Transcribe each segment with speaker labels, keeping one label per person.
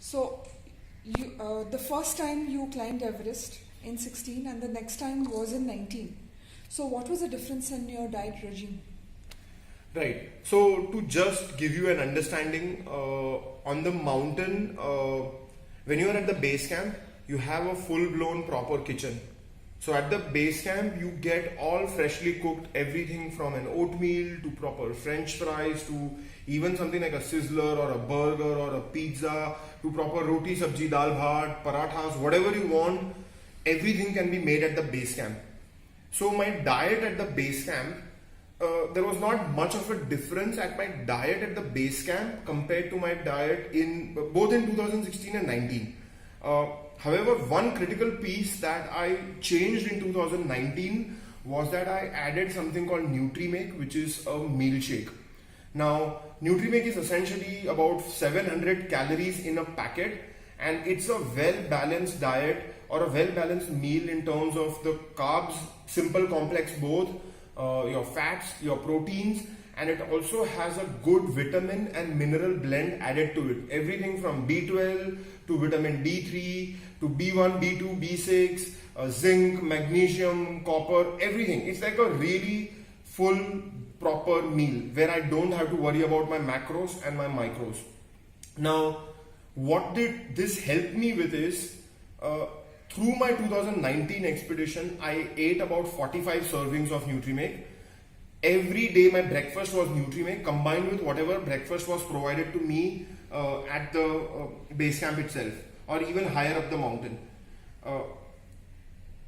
Speaker 1: So, the first time you climbed Everest in 16 and the next time was in 19. So, what was the difference in your diet regime?
Speaker 2: Right. So to just give you an understanding, on the mountain, when you are at the base camp, you have a full-blown proper kitchen. So at the base camp, you get all freshly cooked everything from an oatmeal to proper French fries to even something like a sizzler or a burger or a pizza to proper roti, sabji, dal bhat, parathas, whatever you want. Everything can be made at the base camp. So my diet at the base camp, there was not much of a difference at my diet at the base camp compared to my diet in both in 2016 and 19. However, one critical piece that I changed in 2019 was that I added something called NutriMake, which is a meal shake. Now, NutriMake is essentially about 700 calories in a packet, and it's a well-balanced diet or a well-balanced meal in terms of the carbs, simple, complex, both, your fats, your proteins, and it also has a good vitamin and mineral blend added to it. Everything from B12 to vitamin D3 to B1, B2, B6, zinc, magnesium, copper, everything. It's like a really full, proper meal where I don't have to worry about my macros and my micros. Now, what did this help me with is, through my 2019 expedition, I ate about 45 servings of NutriMake. Every day my breakfast was NutriMake combined with whatever breakfast was provided to me at the base camp itself or even higher up the mountain.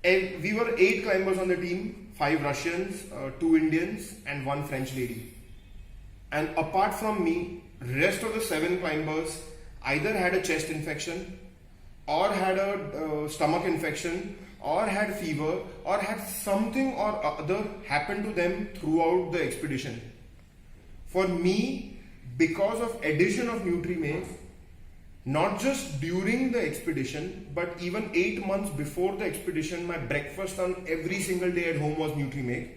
Speaker 2: And we were 8 climbers on the team, 5 Russians, 2 Indians and 1 French lady. And apart from me, rest of the 7 climbers either had a chest infection or had a stomach infection or had fever or had something or other happen to them throughout the expedition. For me, because of addition of NutriMake, not just during the expedition but even 8 months before the expedition, my breakfast on every single day at home was NutriMake.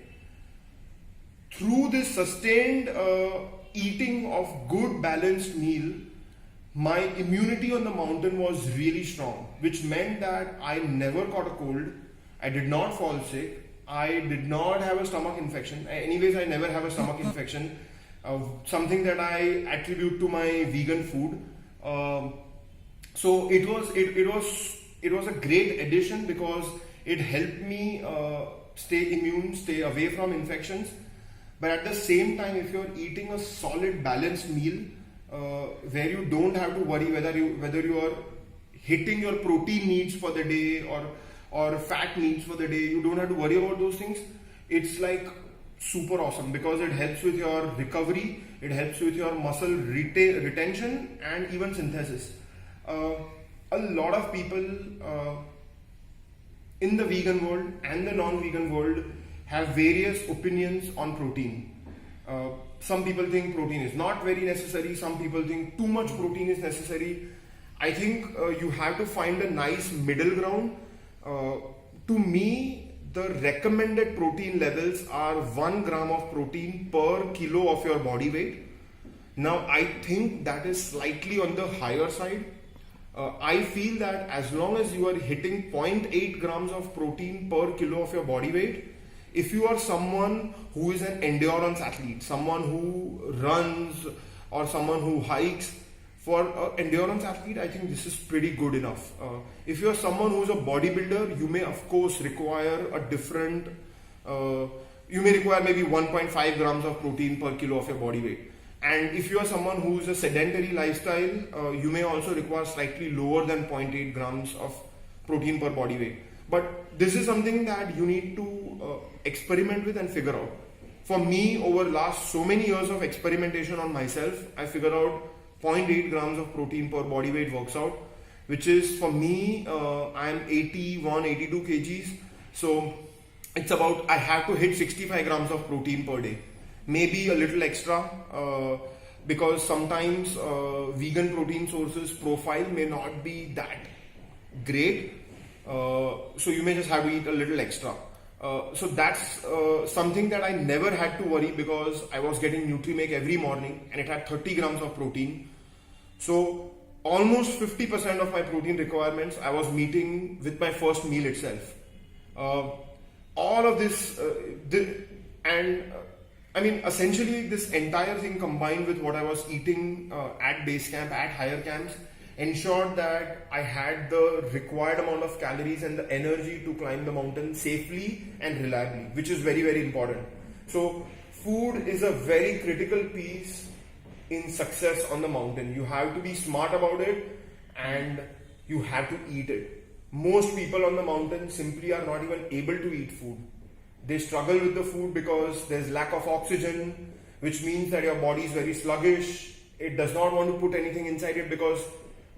Speaker 2: Through this sustained eating of good balanced meal, my immunity on the mountain was really strong, which meant that I never caught a cold, I did not fall sick, I did not have a stomach infection. Anyways, I never have a stomach infection, something that I attribute to my vegan food. So it was a great addition because it helped me stay immune, stay away from infections. But at the same time, if you're eating a solid balanced meal, where you don't have to worry whether you are hitting your protein needs for the day or fat needs for the day, you don't have to worry about those things. It's like super awesome because it helps with your recovery, it helps with your muscle retention and even synthesis. A lot of people in the vegan world and the non-vegan world have various opinions on protein. Some people think protein is not very necessary. Some people think too much protein is necessary. I think you have to find a nice middle ground. To me, the recommended protein levels are 1 gram of protein per kilo of your body weight. Now, I think that is slightly on the higher side. I feel that as long as you are hitting 0.8 grams of protein per kilo of your body weight, if you are someone who is an endurance athlete, someone who runs or someone who hikes, for an endurance athlete, I think this is pretty good enough. If you are someone who is a bodybuilder, you may of course require a different, you may require maybe 1.5 grams of protein per kilo of your body weight. And if you are someone who is a sedentary lifestyle, you may also require slightly lower than 0.8 grams of protein per body weight. But this is something that you need to experiment with and figure out. For me, over last so many years of experimentation on myself, I figured out 0.8 grams of protein per body weight works out, which is for me, I'm 81, 82 kgs. So it's about, I have to hit 65 grams of protein per day. Maybe a little extra because sometimes vegan protein sources profile may not be that great. So you may just have to eat a little extra. So that's something that I never had to worry because I was getting NutriMake every morning and it had 30 grams of protein. So almost 50% of my protein requirements I was meeting with my first meal itself. All of this, I mean, essentially, this entire thing combined with what I was eating at base camp, at higher camps, ensured that I had the required amount of calories and the energy to climb the mountain safely and reliably, which is very, very important. So, food is a very critical piece in success on the mountain. You have to be smart about it and you have to eat it. Most people on the mountain simply are not even able to eat food. They struggle with the food because there's lack of oxygen, which means that your body is very sluggish. It does not want to put anything inside it because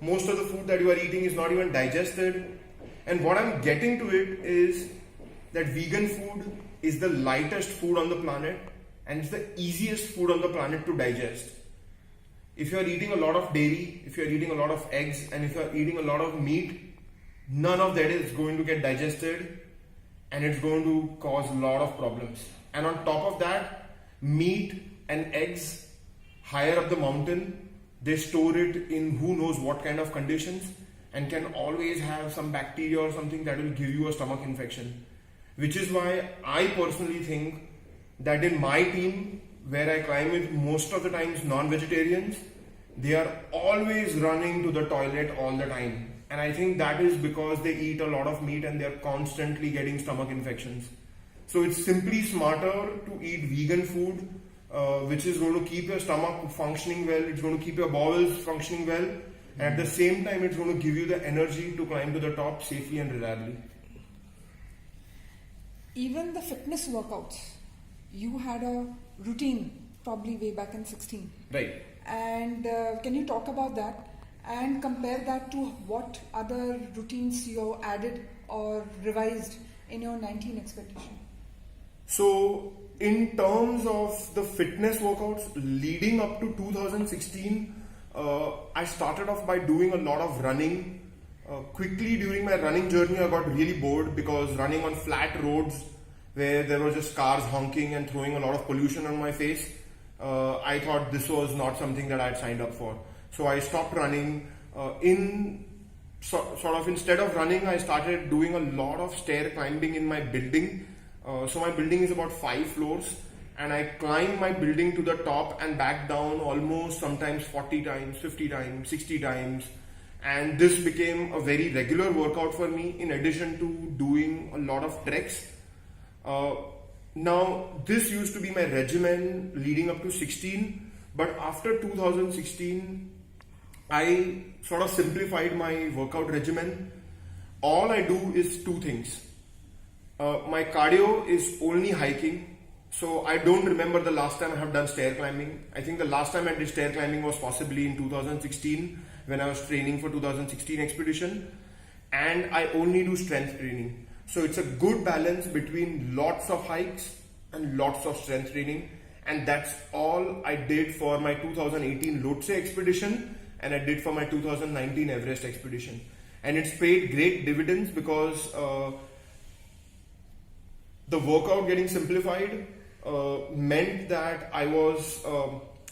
Speaker 2: most of the food that you are eating is not even digested. And what I'm getting to it is that vegan food is the lightest food on the planet and it's the easiest food on the planet to digest. If you are eating a lot of dairy, if you are eating a lot of eggs, and if you are eating a lot of meat, none of that is going to get digested and it's going to cause a lot of problems. And on top of that, meat and eggs higher up the mountain, they store it in who knows what kind of conditions and can always have some bacteria or something that will give you a stomach infection. Which is why I personally think that in my team, where I climb with most of the times non-vegetarians, they are always running to the toilet all the time. And I think that is because they eat a lot of meat and they are constantly getting stomach infections. So it's simply smarter to eat vegan food, which is going to keep your stomach functioning well, it's going to keep your bowels functioning well, and at the same time it's going to give you the energy to climb to the top safely and reliably.
Speaker 1: Even the fitness workouts, you had a routine probably way back in 16.
Speaker 2: Right.
Speaker 1: And can you talk about that and compare that to what other routines you added or revised in your 19 expedition?
Speaker 2: So, in terms of the fitness workouts leading up to 2016, I started off by doing a lot of running. Quickly during my running journey, I got really bored because running on flat roads where there were just cars honking and throwing a lot of pollution on my face, I thought this was not something that I had signed up for. So I stopped running. Instead of running, I started doing a lot of stair climbing in my building. So my building is about 5 floors and I climbed my building to the top and back down almost sometimes 40 times, 50 times, 60 times. And this became a very regular workout for me in addition to doing a lot of treks. Now, this used to be my regimen leading up to 16, but after 2016, I sort of simplified my workout regimen. All I do is 2 things. My cardio is only hiking, so I don't remember the last time I have done stair climbing. I think the last time I did stair climbing was possibly in 2016 when I was training for 2016 expedition, and I only do strength training. So it's a good balance between lots of hikes and lots of strength training, and that's all I did for my 2018 Lhotse expedition and I did for my 2019 Everest expedition. And it's paid great dividends because the workout getting simplified meant that I was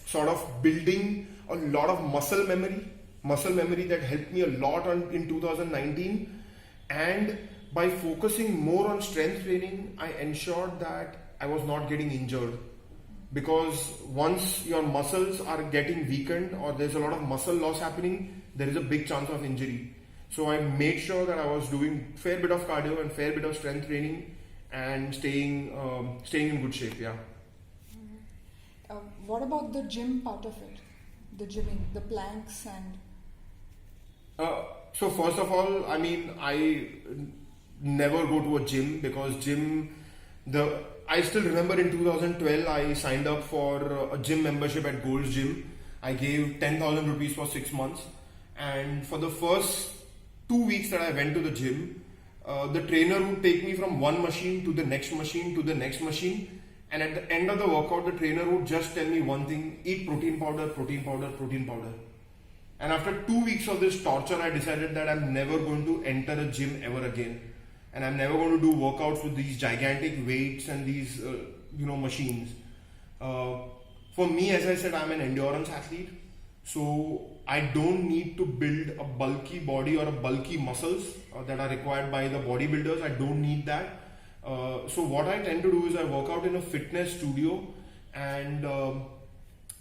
Speaker 2: sort of building a lot of muscle memory that helped me a lot in 2019. And by focusing more on strength training, I ensured that I was not getting injured. Because once your muscles are getting weakened or there's a lot of muscle loss happening, there is a big chance of injury. So I made sure that I was doing fair bit of cardio and fair bit of strength training and staying in good shape. Yeah.
Speaker 1: What about the gym part of it? The gymming, the planks and...
Speaker 2: So first of all, I mean, I never go to a gym because I still remember in 2012 I signed up for a gym membership at Gold's Gym. I gave 10,000 rupees for 6 months, and for the first 2 weeks that I went to the gym, the trainer would take me from one machine to the next machine to the next machine, and at the end of the workout the trainer would just tell me one thing: eat protein powder, protein powder, protein powder. And after 2 weeks of this torture, I decided that I'm never going to enter a gym ever again. And I'm never going to do workouts with these gigantic weights and these, machines. For me, as I said, I'm an endurance athlete. So I don't need to build a bulky body or a bulky muscles that are required by the bodybuilders. I don't need that. So what I tend to do is I work out in a fitness studio, and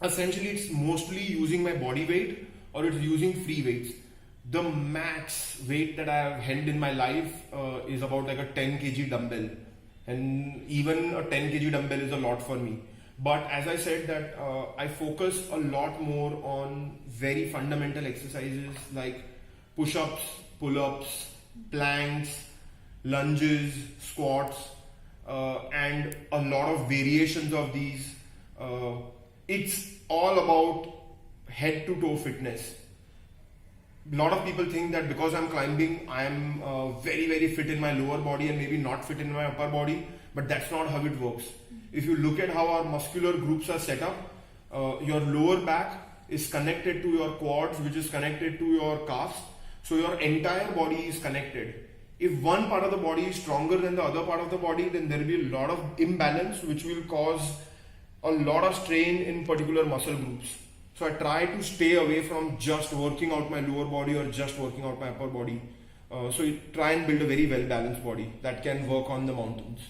Speaker 2: essentially it's mostly using my body weight or it's using free weights. The max weight that I have held in my life is about like a 10 kg dumbbell, and even a 10 kg dumbbell is a lot for me. But as I said that I focus a lot more on very fundamental exercises like push-ups, pull-ups, planks, lunges, squats, and a lot of variations of these. It's all about head to toe fitness. A lot of people think that because I'm climbing, I'm very fit in my lower body and maybe not fit in my upper body, but that's not how it works. If you look at how our muscular groups are set up, your lower back is connected to your quads, which is connected to your calves. So your entire body is connected. If one part of the body is stronger than the other part of the body, then there will be a lot of imbalance, which will cause a lot of strain in particular muscle groups. So I try to stay away from just working out my lower body or just working out my upper body. So you try and build a very well balanced body that can work on the mountains.